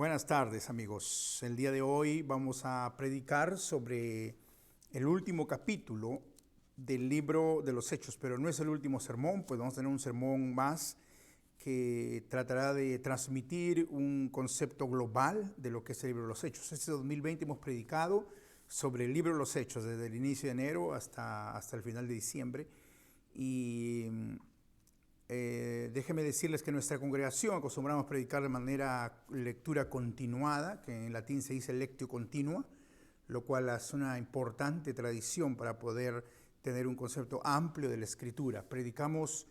Buenas tardes, amigos. El día de hoy vamos a predicar sobre el último capítulo del libro de los Hechos, pero no es el último sermón, pues vamos a tener un sermón más que tratará de transmitir un concepto global de lo que es el libro de los Hechos. Este 2020 hemos predicado sobre el libro de los Hechos desde el inicio de enero hasta el final de diciembre y déjenme decirles que en nuestra congregación acostumbramos a predicar de manera lectura continuada, que en latín se dice lectio continua, lo cual es una importante tradición para poder tener un concepto amplio de la Escritura. Predicamos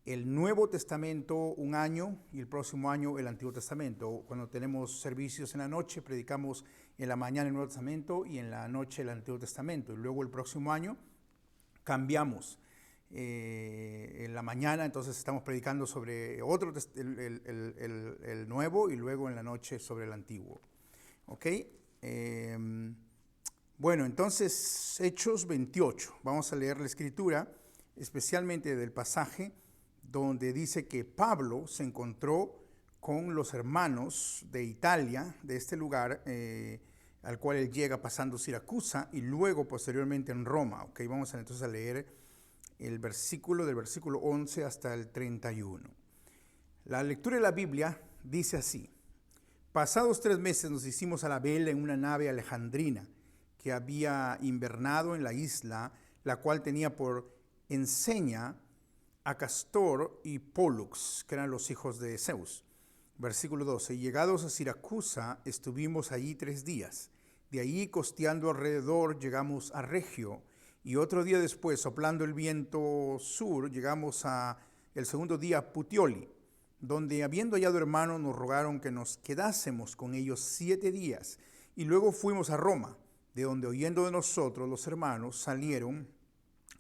el Nuevo Testamento un año y el próximo año el Antiguo Testamento. Cuando tenemos servicios en la noche, predicamos en la mañana el Nuevo Testamento y en la noche el Antiguo Testamento. Y luego el próximo año cambiamos. En la mañana entonces estamos predicando sobre el nuevo y luego en la noche sobre el antiguo. ¿Ok? Bueno, entonces Hechos 28. Vamos a leer la escritura, especialmente del pasaje donde dice que Pablo se encontró con los hermanos de Italia, de este lugar, al cual él llega pasando Siracusa y luego posteriormente en Roma. ¿Ok? Vamos entonces a leer el versículo del versículo 11 hasta el 31. La lectura de la Biblia dice así: Pasados 3 meses nos hicimos a la vela en una nave alejandrina que había invernado en la isla, la cual tenía por enseña a Castor y Pólux, que eran los hijos de Zeus. Versículo 12. Llegados a Siracusa, estuvimos allí 3 días. De allí, costeando alrededor, llegamos a Regio, y otro día después, soplando el viento sur, llegamos el segundo día a Puteoli, donde habiendo hallado hermanos nos rogaron que nos quedásemos con ellos 7 días, y luego fuimos a Roma, de donde oyendo de nosotros los hermanos salieron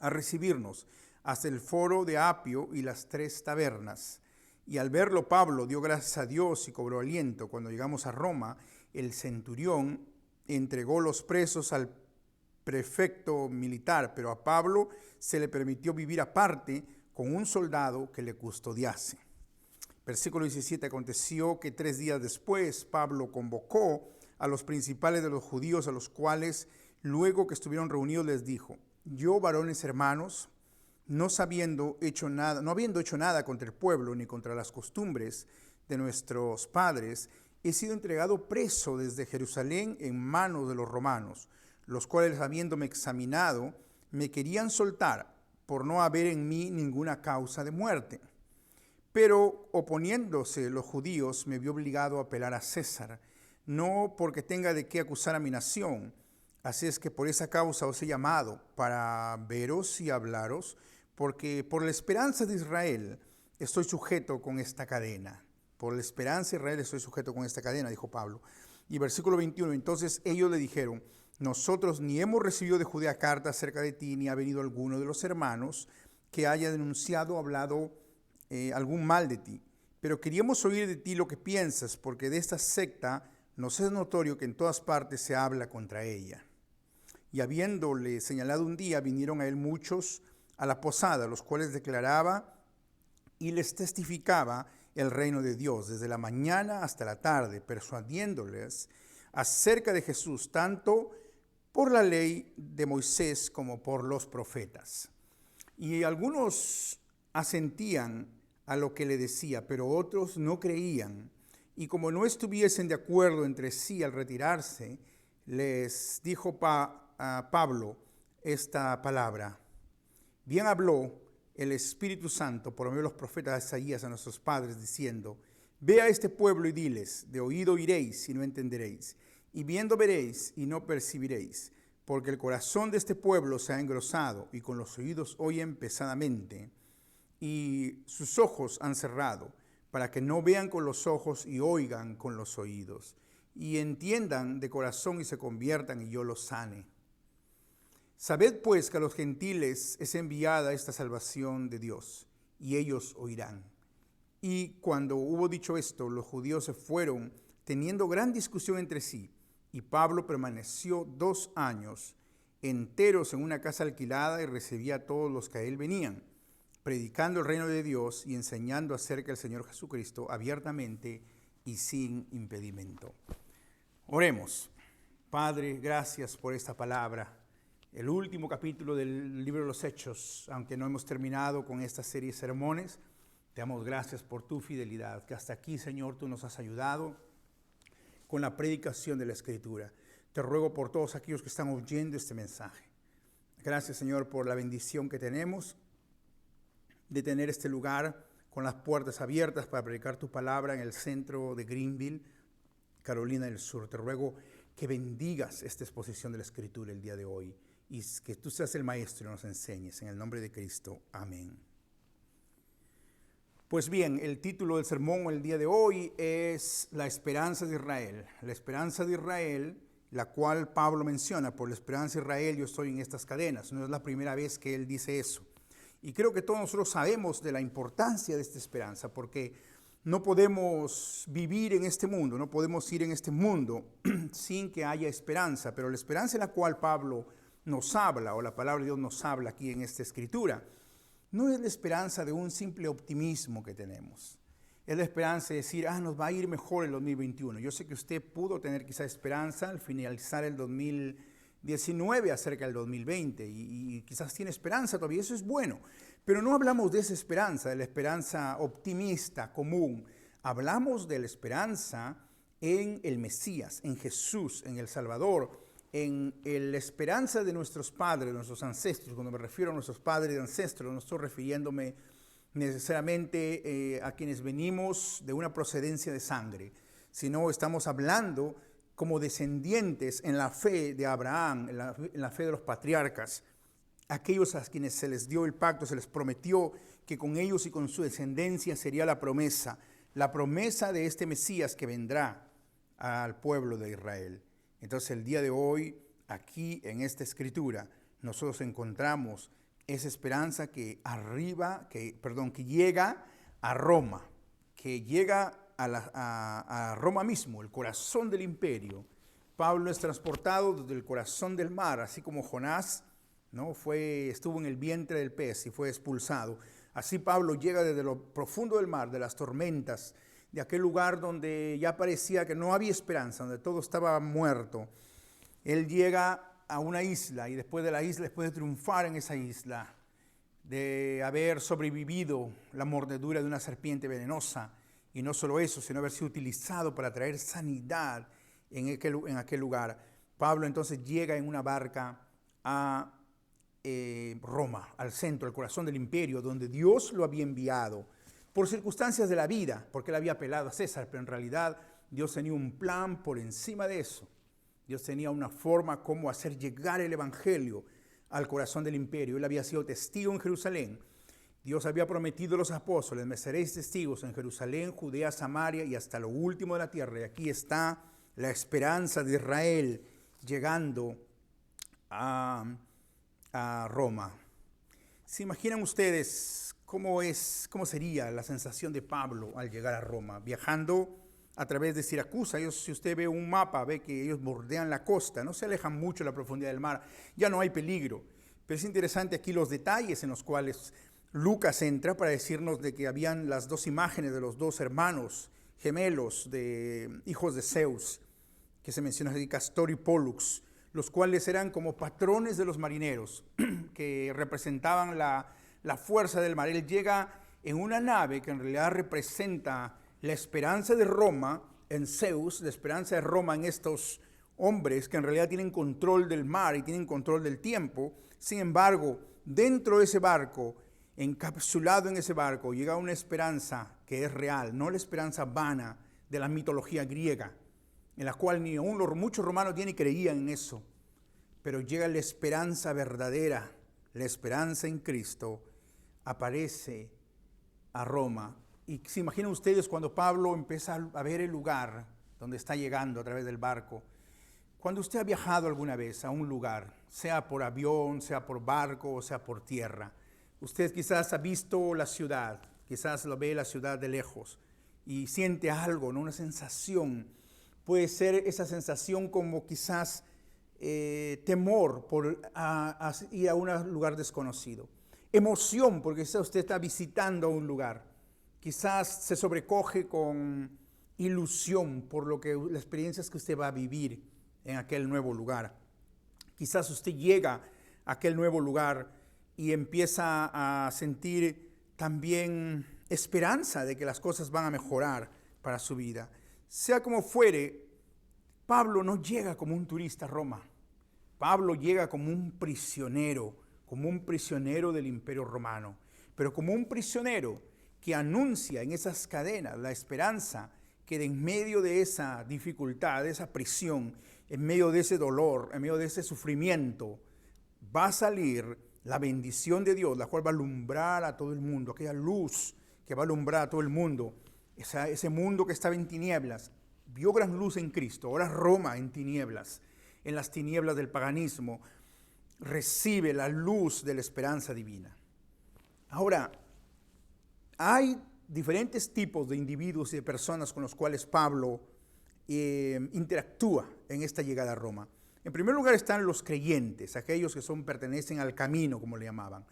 a recibirnos hasta el foro de Apio y las 3 tabernas. Y al verlo Pablo dio gracias a Dios y cobró aliento. Cuando llegamos a Roma, el centurión entregó los presos al prefecto militar, pero a Pablo se le permitió vivir aparte con un soldado que le custodiase. Versículo 17, aconteció que 3 días después Pablo convocó a los principales de los judíos, a los cuales luego que estuvieron reunidos les dijo: yo, varones hermanos, no habiendo hecho nada contra el pueblo ni contra las costumbres de nuestros padres, he sido entregado preso desde Jerusalén en manos de los romanos, los cuales, habiéndome examinado, me querían soltar por no haber en mí ninguna causa de muerte. Pero oponiéndose los judíos, me vi obligado a apelar a César, no porque tenga de qué acusar a mi nación. Así es que por esa causa os he llamado, para veros y hablaros, porque por la esperanza de Israel estoy sujeto con esta cadena. Por la esperanza de Israel estoy sujeto con esta cadena, dijo Pablo. Y versículo 21, entonces ellos le dijeron: nosotros ni hemos recibido de Judea carta acerca de ti, ni ha venido alguno de los hermanos que haya denunciado o hablado algún mal de ti. Pero queríamos oír de ti lo que piensas, porque de esta secta nos es notorio que en todas partes se habla contra ella. Y habiéndole señalado un día, vinieron a él muchos a la posada, los cuales declaraba y les testificaba el reino de Dios desde la mañana hasta la tarde, persuadiéndoles acerca de Jesús, tanto por la ley de Moisés como por los profetas. Y algunos asentían a lo que le decía, pero otros no creían. Y como no estuviesen de acuerdo entre sí al retirarse, les dijo a Pablo esta palabra: bien habló el Espíritu Santo por medio de los profetas Isaías a nuestros padres, diciendo: ve a este pueblo y diles, de oído oiréis y no entenderéis, y viendo veréis y no percibiréis, porque el corazón de este pueblo se ha engrosado, y con los oídos oyen pesadamente, y sus ojos han cerrado, para que no vean con los ojos y oigan con los oídos, y entiendan de corazón y se conviertan y yo los sane. Sabed pues que a los gentiles es enviada esta salvación de Dios, y ellos oirán. Y cuando hubo dicho esto, los judíos se fueron, teniendo gran discusión entre sí, y Pablo permaneció 2 años enteros en una casa alquilada y recibía a todos los que a él venían, predicando el reino de Dios y enseñando acerca del Señor Jesucristo abiertamente y sin impedimento. Oremos. Padre, gracias por esta palabra. El último capítulo del libro de los Hechos, aunque no hemos terminado con esta serie de sermones, te damos gracias por tu fidelidad, que hasta aquí, Señor, tú nos has ayudado con la predicación de la Escritura. Te ruego por todos aquellos que están oyendo este mensaje. Gracias, Señor, por la bendición que tenemos de tener este lugar con las puertas abiertas para predicar tu palabra en el centro de Greenville, Carolina del Sur. Te ruego que bendigas esta exposición de la Escritura el día de hoy y que tú seas el maestro y nos enseñes. En el nombre de Cristo. Amén. Pues bien, el título del sermón el día de hoy es La esperanza de Israel. La esperanza de Israel, la cual Pablo menciona: por la esperanza de Israel yo estoy en estas cadenas. No es la primera vez que él dice eso. Y creo que todos nosotros sabemos de la importancia de esta esperanza, porque no podemos vivir en este mundo, no podemos ir en este mundo sin que haya esperanza. Pero la esperanza en la cual Pablo nos habla, o la palabra de Dios nos habla aquí en esta escritura, no es la esperanza de un simple optimismo que tenemos. Es la esperanza de decir, nos va a ir mejor el 2021. Yo sé que usted pudo tener quizá esperanza al finalizar el 2019 acerca del 2020 y quizás tiene esperanza todavía, eso es bueno. Pero no hablamos de esa esperanza, de la esperanza optimista, común. Hablamos de la esperanza en el Mesías, en Jesús, en el Salvador, en la esperanza de nuestros padres, de nuestros ancestros. Cuando me refiero a nuestros padres y ancestros, no estoy refiriéndome necesariamente a quienes venimos de una procedencia de sangre, sino estamos hablando como descendientes en la fe de Abraham, en la fe de los patriarcas, aquellos a quienes se les dio el pacto, se les prometió que con ellos y con su descendencia sería la promesa de este Mesías que vendrá al pueblo de Israel. Entonces el día de hoy, aquí en esta escritura, nosotros encontramos esa esperanza que llega a Roma, que llega a Roma mismo, el corazón del imperio. Pablo es transportado desde el corazón del mar, así como Jonás, ¿no? Estuvo en el vientre del pez y fue expulsado. Así Pablo llega desde lo profundo del mar, de las tormentas, de aquel lugar donde ya parecía que no había esperanza, donde todo estaba muerto. Él llega a una isla y después de triunfar en esa isla, de haber sobrevivido la mordedura de una serpiente venenosa, y no solo eso, sino haber sido utilizado para traer sanidad en aquel lugar, Pablo entonces llega en una barca a Roma, al centro, al corazón del imperio, donde Dios lo había enviado por circunstancias de la vida, porque él había apelado a César, pero en realidad Dios tenía un plan por encima de eso. Dios tenía una forma como hacer llegar el evangelio al corazón del imperio. Él había sido testigo en Jerusalén. Dios había prometido a los apóstoles: me seréis testigos en Jerusalén, Judea, Samaria y hasta lo último de la tierra. Y aquí está la esperanza de Israel llegando a Roma. ¿Se imaginan ustedes cómo sería la sensación de Pablo al llegar a Roma, viajando a través de Siracusa? Si usted ve un mapa, ve que ellos bordean la costa, no se alejan mucho de la profundidad del mar, ya no hay peligro. Pero es interesante aquí los detalles en los cuales Lucas entra para decirnos de que habían las dos imágenes de los dos hermanos gemelos, de hijos de Zeus, que se menciona aquí, Castor y Pólux, los cuales eran como patrones de los marineros, que representaban la fuerza del mar. Él llega en una nave que en realidad representa la esperanza de Roma en Zeus, la esperanza de Roma en estos hombres que en realidad tienen control del mar y tienen control del tiempo. Sin embargo, dentro de ese barco, encapsulado en ese barco, llega una esperanza que es real, no la esperanza vana de la mitología griega, en la cual ni aún muchos romanos ni creían en eso. Pero llega la esperanza verdadera, la esperanza en Cristo, aparece a Roma. Y se imaginan ustedes cuando Pablo empieza a ver el lugar donde está llegando a través del barco. Cuando usted ha viajado alguna vez a un lugar, sea por avión, sea por barco o sea por tierra, usted quizás ha visto la ciudad, quizás lo ve la ciudad de lejos y siente algo, ¿no? Una sensación. Puede ser esa sensación como quizás temor por ir a un lugar desconocido. Emoción porque quizás usted está visitando un lugar. Quizás se sobrecoge con ilusión por las experiencias que usted va a vivir en aquel nuevo lugar. Quizás usted llega a aquel nuevo lugar y empieza a sentir también esperanza de que las cosas van a mejorar para su vida. Sea como fuere, Pablo no llega como un turista a Roma. Pablo llega como un prisionero del Imperio Romano, pero como un prisionero que anuncia en esas cadenas la esperanza que en medio de esa dificultad, de esa prisión, en medio de ese dolor, en medio de ese sufrimiento, va a salir la bendición de Dios, la cual va a alumbrar a todo el mundo, aquella luz que va a alumbrar a todo el mundo, ese mundo que estaba en tinieblas, vio gran luz en Cristo. Ahora Roma en tinieblas, en las tinieblas del paganismo, recibe la luz de la esperanza divina. Ahora, hay diferentes tipos de individuos y de personas con los cuales Pablo interactúa en esta llegada a Roma. En primer lugar están los creyentes, aquellos que pertenecen al camino, como le llamaban.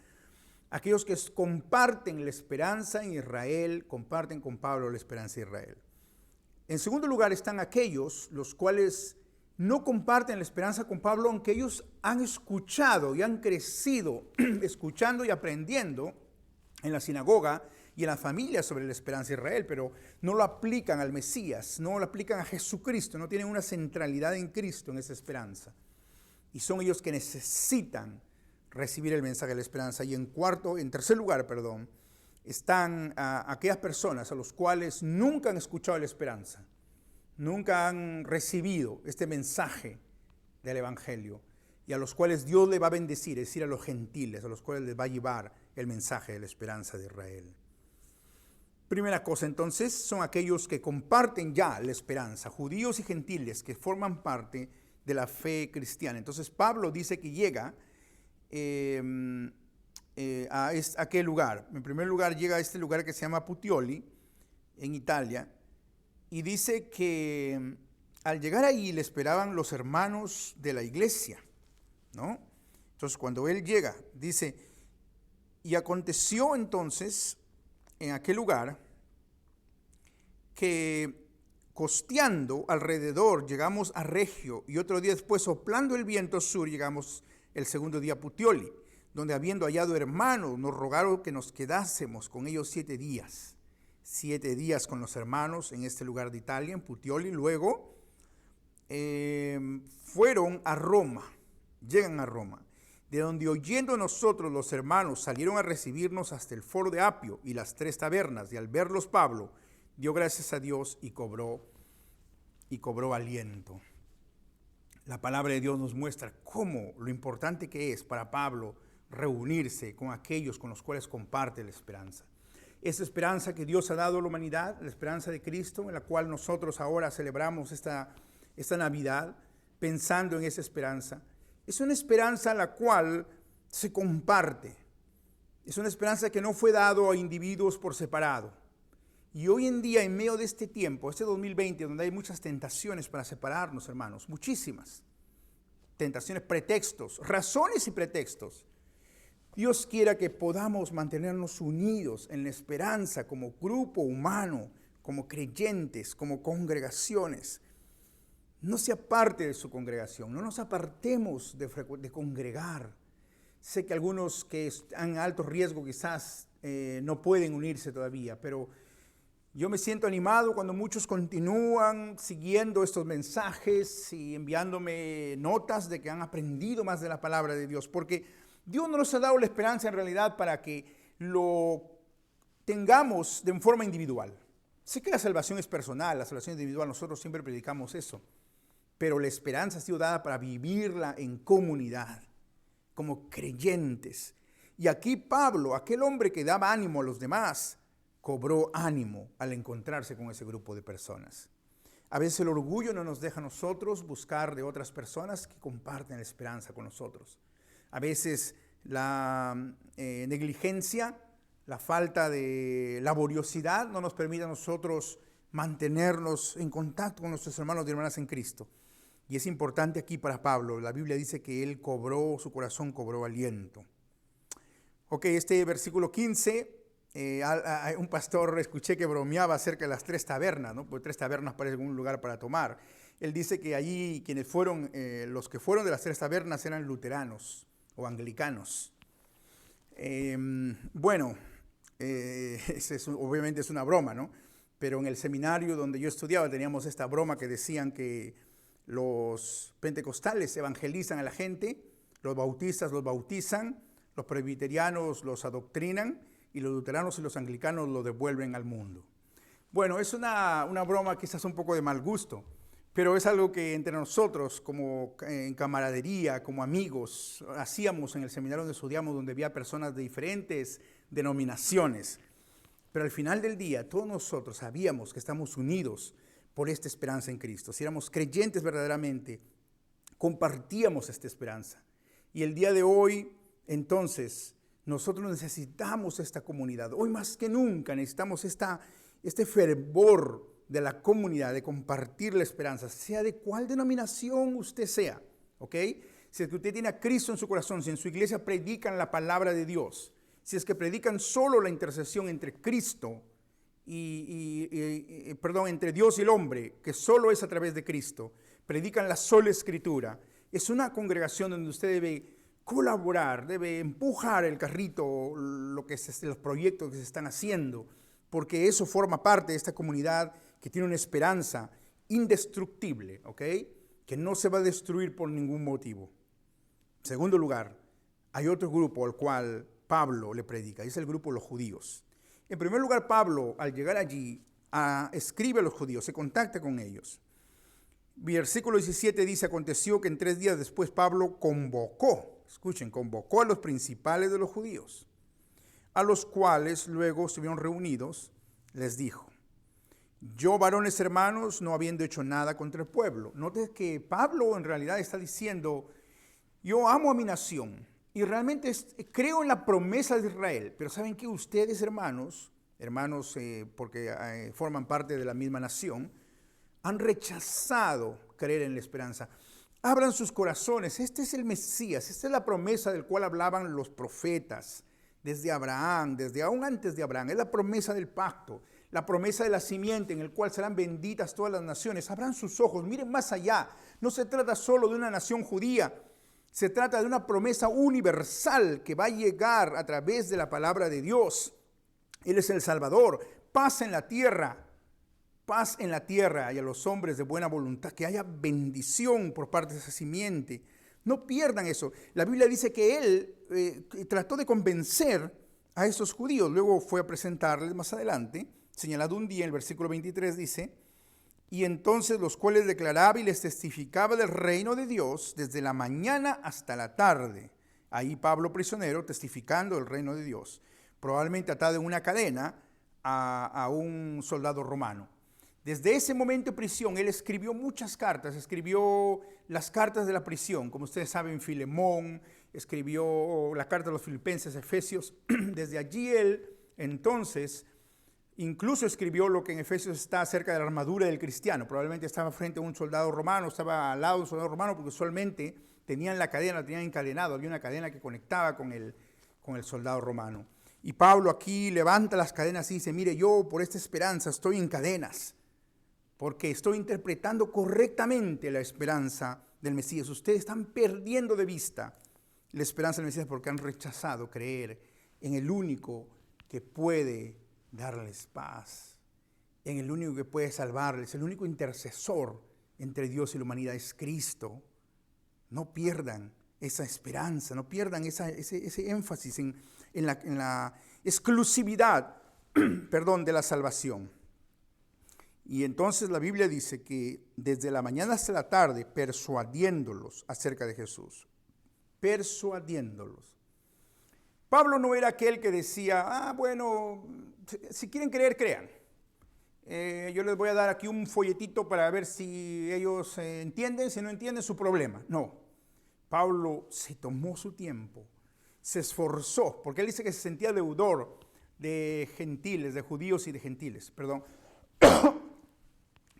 Aquellos que comparten la esperanza en Israel, comparten con Pablo la esperanza de Israel. En segundo lugar están aquellos los cuales no comparten la esperanza con Pablo, aunque ellos han escuchado y han crecido escuchando y aprendiendo en la sinagoga y en la familia sobre la esperanza de Israel, pero no lo aplican al Mesías, no lo aplican a Jesucristo, no tienen una centralidad en Cristo en esa esperanza. Y son ellos que necesitan recibir el mensaje de la esperanza. Y en tercer lugar, están aquellas personas a los cuales nunca han escuchado la esperanza, nunca han recibido este mensaje del Evangelio, y a los cuales Dios le va a bendecir, es decir, a los gentiles, a los cuales les va a llevar el mensaje de la esperanza de Israel. Primera cosa, entonces, son aquellos que comparten ya la esperanza, judíos y gentiles que forman parte de la fe cristiana. Entonces, Pablo dice que llega a aquel lugar. En primer lugar, llega a este lugar que se llama Puteoli, en Italia, y dice que al llegar ahí le esperaban los hermanos de la iglesia, ¿no? Entonces, cuando él llega, dice, y aconteció entonces en aquel lugar que costeando alrededor llegamos a Regio, y otro día después, soplando el viento sur, llegamos el segundo día a Puteoli, donde habiendo hallado hermanos, nos rogaron que nos quedásemos con ellos 7 días. 7 días con los hermanos en este lugar de Italia, en Puteoli. Luego fueron a Roma, llegan a Roma, de donde oyendo nosotros los hermanos salieron a recibirnos hasta el foro de Apio y las 3 tabernas, y al verlos Pablo dio gracias a Dios y cobró aliento. La palabra de Dios nos muestra cómo lo importante que es para Pablo reunirse con aquellos con los cuales comparte la esperanza. Esa esperanza que Dios ha dado a la humanidad, la esperanza de Cristo, en la cual nosotros ahora celebramos esta Navidad, pensando en esa esperanza. Es una esperanza la cual se comparte. Es una esperanza que no fue dado a individuos por separado. Y hoy en día, en medio de este tiempo, este 2020, donde hay muchas tentaciones para separarnos, hermanos, muchísimas tentaciones, pretextos, razones y pretextos, Dios quiera que podamos mantenernos unidos en la esperanza como grupo humano, como creyentes, como congregaciones. No se aparte de su congregación, no nos apartemos de congregar. Sé que algunos que están en alto riesgo quizás no pueden unirse todavía, pero yo me siento animado cuando muchos continúan siguiendo estos mensajes y enviándome notas de que han aprendido más de la palabra de Dios, porque Dios no nos ha dado la esperanza en realidad para que lo tengamos de forma individual. Sé que la salvación es personal, la salvación individual, nosotros siempre predicamos eso, pero la esperanza ha sido dada para vivirla en comunidad, como creyentes. Y aquí Pablo, aquel hombre que daba ánimo a los demás, cobró ánimo al encontrarse con ese grupo de personas. A veces el orgullo no nos deja a nosotros buscar de otras personas que comparten la esperanza con nosotros. A veces la negligencia, la falta de laboriosidad no nos permite a nosotros mantenernos en contacto con nuestros hermanos y hermanas en Cristo. Y es importante aquí para Pablo. La Biblia dice que él su corazón cobró aliento. Ok, este versículo 15 Un pastor escuché que bromeaba acerca de las tres tabernas, ¿no? Porque tres tabernas parecen un lugar para tomar. Él dice que allí quienes fueron, los que fueron de las tres tabernas eran luteranos o anglicanos. Bueno, obviamente es una broma, ¿no? Pero en el seminario donde yo estudiaba teníamos esta broma que decían que los pentecostales evangelizan a la gente, los bautistas los bautizan, los presbiterianos los adoctrinan y los luteranos y los anglicanos lo devuelven al mundo. Bueno, es una broma quizás un poco de mal gusto, pero es algo que entre nosotros, como en camaradería, como amigos, hacíamos en el seminario donde estudiamos, donde había personas de diferentes denominaciones. Pero al final del día, todos nosotros sabíamos que estamos unidos por esta esperanza en Cristo. Si éramos creyentes verdaderamente, compartíamos esta esperanza. Y el día de hoy, entonces, nosotros necesitamos esta comunidad. Hoy más que nunca necesitamos este fervor de la comunidad, de compartir la esperanza, sea de cuál denominación usted sea, ¿ok? Si es que usted tiene a Cristo en su corazón, si en su iglesia predican la palabra de Dios, si es que predican solo la intercesión entre Cristo entre Dios y el hombre, que solo es a través de Cristo, predican la sola escritura, es una congregación donde usted debe colaborar, debe empujar el carrito, los proyectos que se están haciendo, porque eso forma parte de esta comunidad que tiene una esperanza indestructible, ¿ok? Que no se va a destruir por ningún motivo. En segundo lugar, hay otro grupo al cual Pablo le predica, y es el grupo de los judíos. En primer lugar, Pablo, al llegar allí, escribe a los judíos, se contacta con ellos. Versículo 17 dice, aconteció que en 3 días después Pablo convocó a los principales de los judíos, a los cuales luego estuvieron reunidos, les dijo, yo, varones hermanos, no habiendo hecho nada contra el pueblo. Note que Pablo en realidad está diciendo, yo amo a mi nación y realmente creo en la promesa de Israel, pero ¿saben qué? Ustedes, hermanos porque forman parte de la misma nación, han rechazado creer en la esperanza. Abran sus corazones, este es el Mesías, esta es la promesa del cual hablaban los profetas, desde Abraham, desde aún antes de Abraham, es la promesa del pacto, la promesa de la simiente en el cual serán benditas todas las naciones. Abran sus ojos, miren más allá, no se trata solo de una nación judía, se trata de una promesa universal que va a llegar a través de la palabra de Dios. Él es el Salvador, paz en la tierra y a los hombres de buena voluntad, que haya bendición por parte de esa simiente. No pierdan eso. La Biblia dice que él trató de convencer a esos judíos, luego fue a presentarles más adelante, señalado un día, el versículo 23 dice, y entonces los cuales declaraba y les testificaba del reino de Dios desde la mañana hasta la tarde. Ahí Pablo prisionero testificando del reino de Dios, probablemente atado en una cadena a un soldado romano. Desde ese momento de prisión, él escribió muchas cartas, escribió las cartas de la prisión, como ustedes saben, Filemón, escribió la carta de los Filipenses, Efesios. Desde allí él, entonces, incluso escribió lo que en Efesios está acerca de la armadura del cristiano. Probablemente estaba frente a un soldado romano, estaba al lado de un soldado romano, porque usualmente tenían la cadena, la tenían encadenado, había una cadena que conectaba con el soldado romano. Y Pablo aquí levanta las cadenas y dice, mire, yo por esta esperanza estoy en cadenas, porque estoy interpretando correctamente la esperanza del Mesías. Ustedes están perdiendo de vista la esperanza del Mesías porque han rechazado creer en el único que puede darles paz, en el único que puede salvarles, el único intercesor entre Dios y la humanidad es Cristo. No pierdan esa esperanza, no pierdan ese énfasis en la exclusividad de la salvación. Y entonces la Biblia dice que desde la mañana hasta la tarde, persuadiéndolos acerca de Jesús. Persuadiéndolos. Pablo no era aquel que decía, bueno, si quieren creer, crean. Yo les voy a dar aquí un folletito para ver si ellos entienden, si no entienden, su problema. No. Pablo se tomó su tiempo, se esforzó, porque él dice que se sentía deudor de gentiles, de judíos y de gentiles, perdón.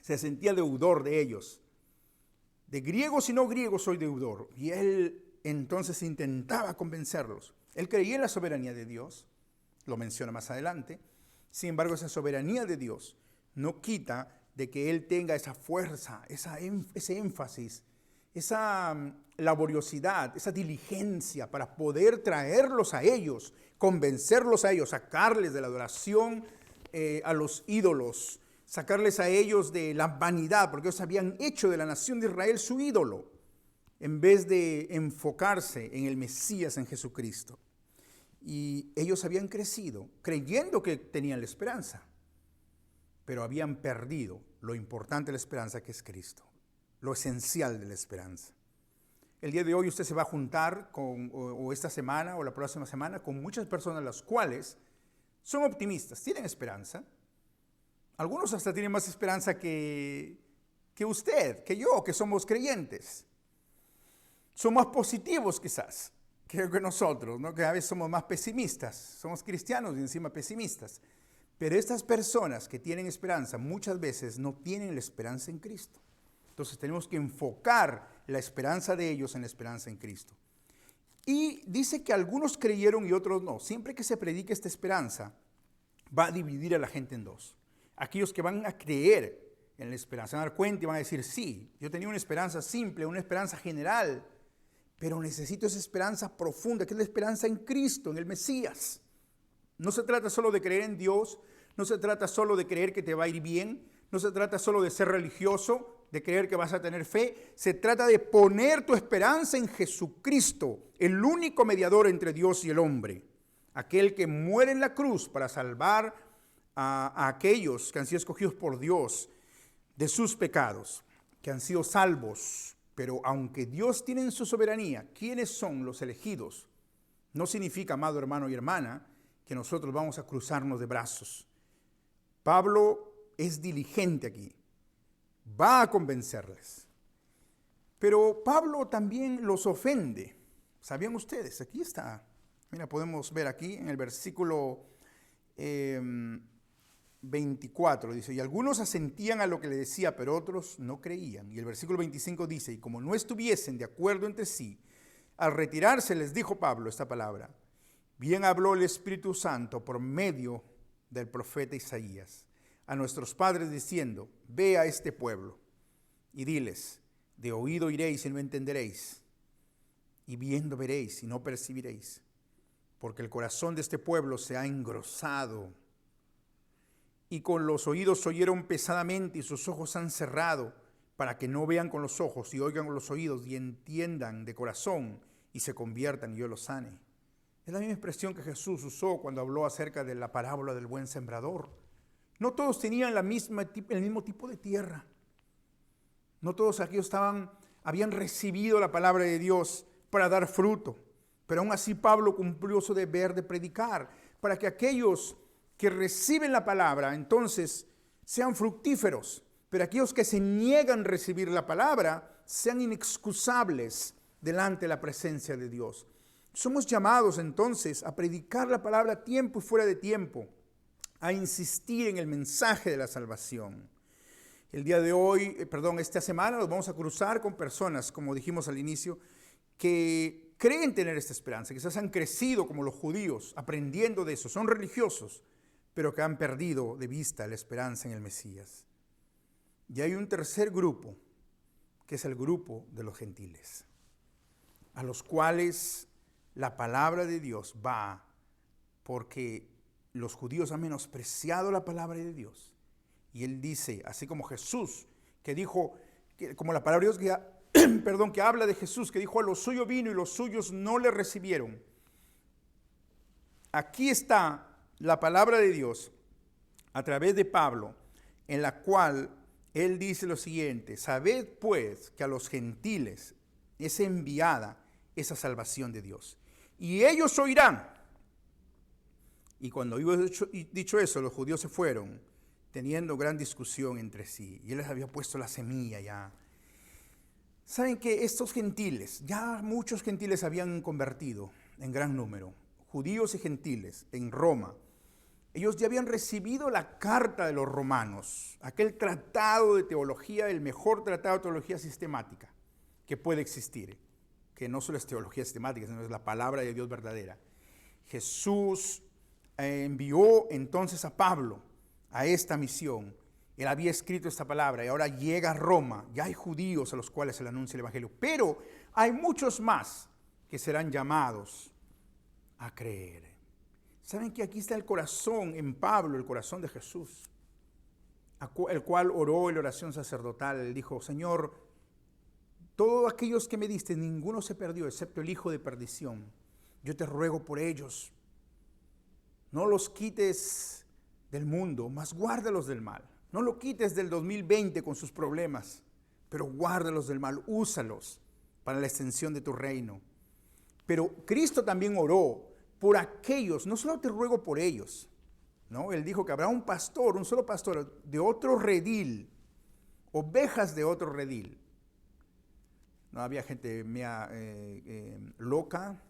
Se sentía deudor de ellos. De griegos y no griegos soy deudor. Y él entonces intentaba convencerlos. Él creía en la soberanía de Dios. lo menciona más adelante. Sin embargo, esa soberanía de Dios no quita de que Él tenga esa fuerza, ese énfasis, esa laboriosidad, esa diligencia para poder traerlos a ellos, convencerlos a ellos, sacarles de la adoración a los ídolos, sacarles a ellos de la vanidad, porque ellos habían hecho de la nación de Israel su ídolo, en vez de enfocarse en el Mesías, en Jesucristo. Y ellos habían crecido creyendo que tenían la esperanza, pero habían perdido lo importante de la esperanza, que es Cristo, lo esencial de la esperanza. El día de hoy usted se va a juntar o esta semana o la próxima semana con muchas personas las cuales son optimistas, tienen esperanza. Algunos hasta tienen más esperanza que usted, que yo, que somos creyentes. Son más positivos quizás que nosotros, ¿no? Que a veces somos más pesimistas, somos cristianos y encima pesimistas. Pero estas personas que tienen esperanza muchas veces no tienen la esperanza en Cristo. Entonces tenemos que enfocar la esperanza de ellos en la esperanza en Cristo. Y dice que algunos creyeron y otros no. Siempre que se predique esta esperanza, va a dividir a la gente en dos. Aquellos que van a creer en la esperanza, van a dar cuenta y van a decir, sí, yo tenía una esperanza simple, una esperanza general, pero necesito esa esperanza profunda, que es la esperanza en Cristo, en el Mesías. No se trata solo de creer en Dios, no se trata solo de creer que te va a ir bien, no se trata solo de ser religioso, de creer que vas a tener fe, se trata de poner tu esperanza en Jesucristo, el único mediador entre Dios y el hombre, aquel que muere en la cruz para salvar a aquellos que han sido escogidos por Dios de sus pecados, que han sido salvos. Pero aunque Dios tiene en su soberanía quiénes son los elegidos, no significa, amado hermano y hermana, que nosotros vamos a cruzarnos de brazos. Pablo es diligente aquí, va a convencerles. Pero Pablo también los ofende. ¿Sabían ustedes? Aquí está. Mira, podemos ver aquí en el versículo 24, dice, y algunos asentían a lo que le decía, pero otros no creían. Y el versículo 25 dice, y como no estuviesen de acuerdo entre sí, al retirarse les dijo Pablo esta palabra, bien habló el Espíritu Santo por medio del profeta Isaías a nuestros padres diciendo, ve a este pueblo y diles, de oído iréis y no entenderéis, y viendo veréis y no percibiréis, porque el corazón de este pueblo se ha engrosado, y con los oídos oyeron pesadamente y sus ojos han cerrado, para que no vean con los ojos y oigan con los oídos y entiendan de corazón y se conviertan y yo los sane. Es la misma expresión que Jesús usó cuando habló acerca de la parábola del buen sembrador. No todos tenían el mismo tipo de tierra. No todos aquellos habían recibido la palabra de Dios para dar fruto. Pero aún así Pablo cumplió su deber de predicar para que aquellos que reciben la palabra entonces sean fructíferos. Pero aquellos que se niegan a recibir la palabra sean inexcusables delante de la presencia de Dios. Somos llamados entonces a predicar la palabra a tiempo y fuera de tiempo, a insistir en el mensaje de la salvación. El día de hoy, esta semana nos vamos a cruzar con personas, como dijimos al inicio, que creen tener esta esperanza, quizás han crecido como los judíos, aprendiendo de eso, son religiosos, pero que han perdido de vista la esperanza en el Mesías. Y hay un tercer grupo, que es el grupo de los gentiles, a los cuales la palabra de Dios va porque los judíos han menospreciado la palabra de Dios. Y él dice, así como Jesús, que dijo, como la palabra de Dios que habla de Jesús, que dijo, a lo suyo vino y los suyos no le recibieron. Aquí está la palabra de Dios a través de Pablo, en la cual él dice lo siguiente, sabed pues que a los gentiles es enviada esa salvación de Dios. Y ellos oirán. Y cuando dicho eso, los judíos se fueron, teniendo gran discusión entre sí. Y él les había puesto la semilla ya. Saben que estos gentiles, ya muchos gentiles habían convertido en gran número, judíos y gentiles en Roma. Ellos ya habían recibido la carta de los romanos, aquel tratado de teología, el mejor tratado de teología sistemática que puede existir, que no solo es teología sistemática, sino es la palabra de Dios verdadera. Jesús envió entonces a Pablo a esta misión. Él había escrito esta palabra y ahora llega a Roma. Ya hay judíos a los cuales se le anuncia el evangelio, pero hay muchos más que serán llamados a creer. ¿Saben que aquí está el corazón en Pablo, el corazón de Jesús? El cual oró en la oración sacerdotal. Él dijo: Señor, todos aquellos que me diste, ninguno se perdió, excepto el hijo de perdición. Yo te ruego por ellos. No los quites del mundo, mas guárdalos del mal. No lo quites del 2020 con sus problemas, pero guárdalos del mal, úsalos para la extensión de tu reino. Pero Cristo también oró por aquellos, no solo te ruego por ellos, ¿no? Él dijo que habrá un pastor, un solo pastor de otro redil, ovejas de otro redil. No había gente loca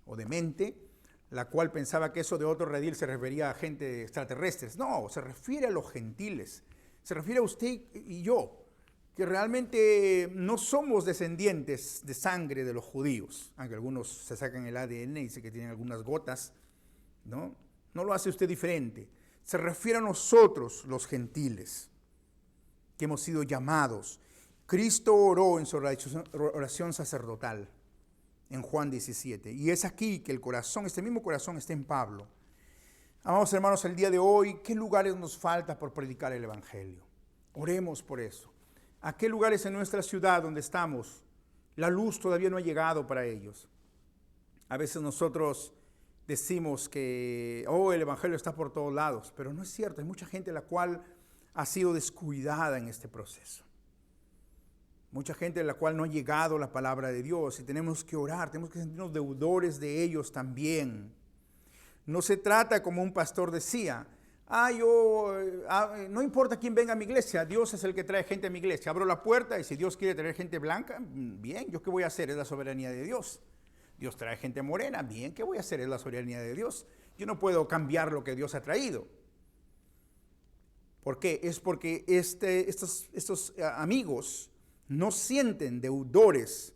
o demente, la cual pensaba que eso de otro redil se refería a gente extraterrestres. No, se refiere a los gentiles. Se refiere a usted y yo, que realmente no somos descendientes de sangre de los judíos, aunque algunos se sacan el ADN y dicen que tienen algunas gotas, ¿no? No lo hace usted diferente. Se refiere a nosotros, los gentiles, que hemos sido llamados. Cristo oró en su oración sacerdotal en Juan 17. Y es aquí que el corazón, este mismo corazón, está en Pablo. Amados hermanos, el día de hoy, ¿qué lugares nos falta por predicar el evangelio? Oremos por eso. ¿A qué lugares en nuestra ciudad donde estamos la luz todavía no ha llegado para ellos? A veces nosotros decimos que el evangelio está por todos lados, pero no es cierto. Hay mucha gente la cual ha sido descuidada en este proceso. Mucha gente a la cual no ha llegado la palabra de Dios y tenemos que orar, tenemos que sentirnos deudores de ellos también. No se trata como un pastor decía: no importa quién venga a mi iglesia, Dios es el que trae gente a mi iglesia. Abro la puerta y si Dios quiere traer gente blanca, bien, ¿yo qué voy a hacer? Es la soberanía de Dios. Dios trae gente morena, bien, ¿qué voy a hacer? Es la soberanía de Dios. Yo no puedo cambiar lo que Dios ha traído. ¿Por qué? Es porque estos amigos no sienten deudores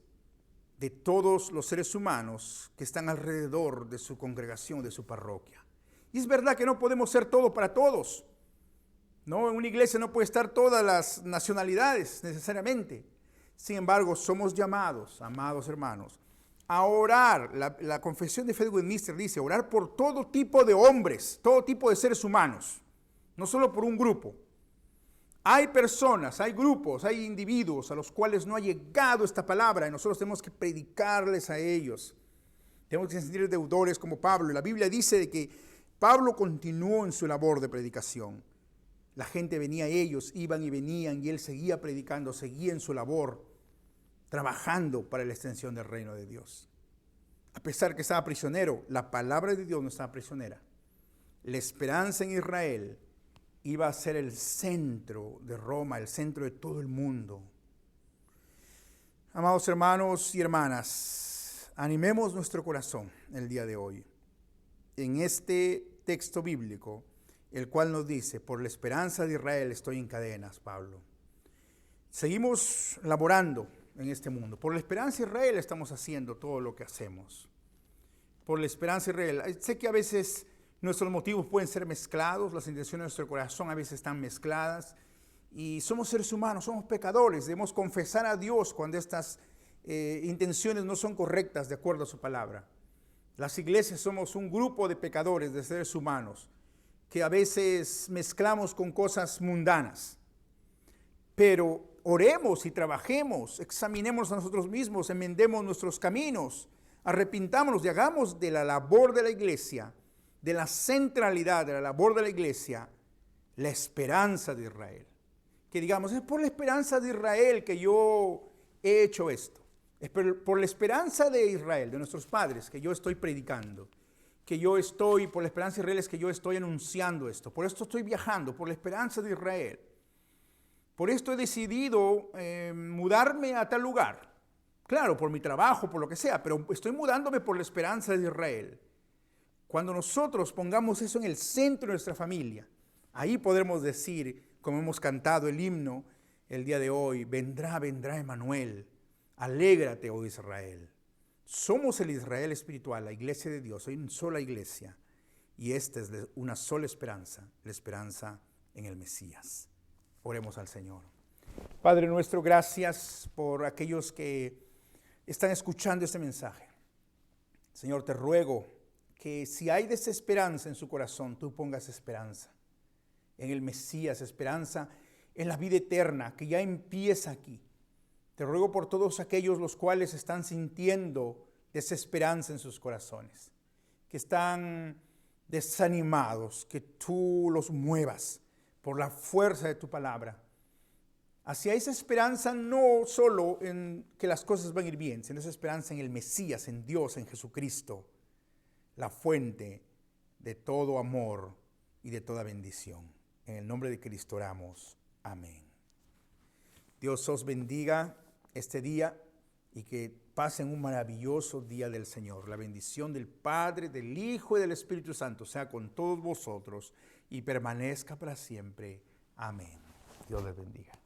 de todos los seres humanos que están alrededor de su congregación, de su parroquia. Y es verdad que no podemos ser todo para todos. No, en una iglesia no puede estar todas las nacionalidades necesariamente. Sin embargo, somos llamados, amados hermanos, a orar. La confesión de fe de Westminster dice: orar por todo tipo de hombres, todo tipo de seres humanos, no solo por un grupo. Hay personas, hay grupos, hay individuos a los cuales no ha llegado esta palabra y nosotros tenemos que predicarles a ellos. Tenemos que sentir deudores como Pablo. La Biblia dice de que Pablo continuó en su labor de predicación. La gente venía a ellos, iban y venían, y él seguía predicando, seguía en su labor, trabajando para la extensión del reino de Dios. A pesar que estaba prisionero, la palabra de Dios no estaba prisionera. La esperanza en Israel iba a ser el centro de Roma, el centro de todo el mundo. Amados hermanos y hermanas, animemos nuestro corazón el día de hoy en este texto bíblico, el cual nos dice: por la esperanza de Israel estoy en cadenas, Pablo. Seguimos laborando en este mundo. Por la esperanza de Israel estamos haciendo todo lo que hacemos. Por la esperanza de Israel. Sé que a veces nuestros motivos pueden ser mezclados, las intenciones de nuestro corazón a veces están mezcladas, y somos seres humanos, somos pecadores, debemos confesar a Dios cuando estas intenciones no son correctas de acuerdo a su palabra. Las iglesias somos un grupo de pecadores, de seres humanos, que a veces mezclamos con cosas mundanas, pero oremos y trabajemos, examinemos a nosotros mismos, enmendemos nuestros caminos, arrepintámonos y hagamos de la labor de la iglesia, de la centralidad de la labor de la iglesia, la esperanza de Israel. Que digamos: es por la esperanza de Israel que yo he hecho esto. Es por la esperanza de Israel, de nuestros padres, que yo estoy predicando. Por la esperanza de Israel es que yo estoy anunciando esto. Por esto estoy viajando, por la esperanza de Israel. Por esto he decidido mudarme a tal lugar. Claro, por mi trabajo, por lo que sea, pero estoy mudándome por la esperanza de Israel. Cuando nosotros pongamos eso en el centro de nuestra familia, ahí podremos decir, como hemos cantado el himno el día de hoy: vendrá, vendrá Emmanuel, alégrate, oh Israel. Somos el Israel espiritual, la iglesia de Dios, soy una sola iglesia. y esta es una sola esperanza, la esperanza en el Mesías. Oremos al Señor. Padre nuestro, gracias por aquellos que están escuchando este mensaje. Señor, te ruego que si hay desesperanza en su corazón, tú pongas esperanza en el Mesías, esperanza en la vida eterna que ya empieza aquí. Te ruego por todos aquellos los cuales están sintiendo desesperanza en sus corazones, que están desanimados, que tú los muevas por la fuerza de tu palabra hacia esa esperanza, no solo en que las cosas van a ir bien, sino esa esperanza en el Mesías, en Dios, en Jesucristo, la fuente de todo amor y de toda bendición. En el nombre de Cristo oramos. Amén. Dios os bendiga este día y que pasen un maravilloso día del Señor. La bendición del Padre, del Hijo y del Espíritu Santo sea con todos vosotros y permanezca para siempre. Amén. Dios les bendiga.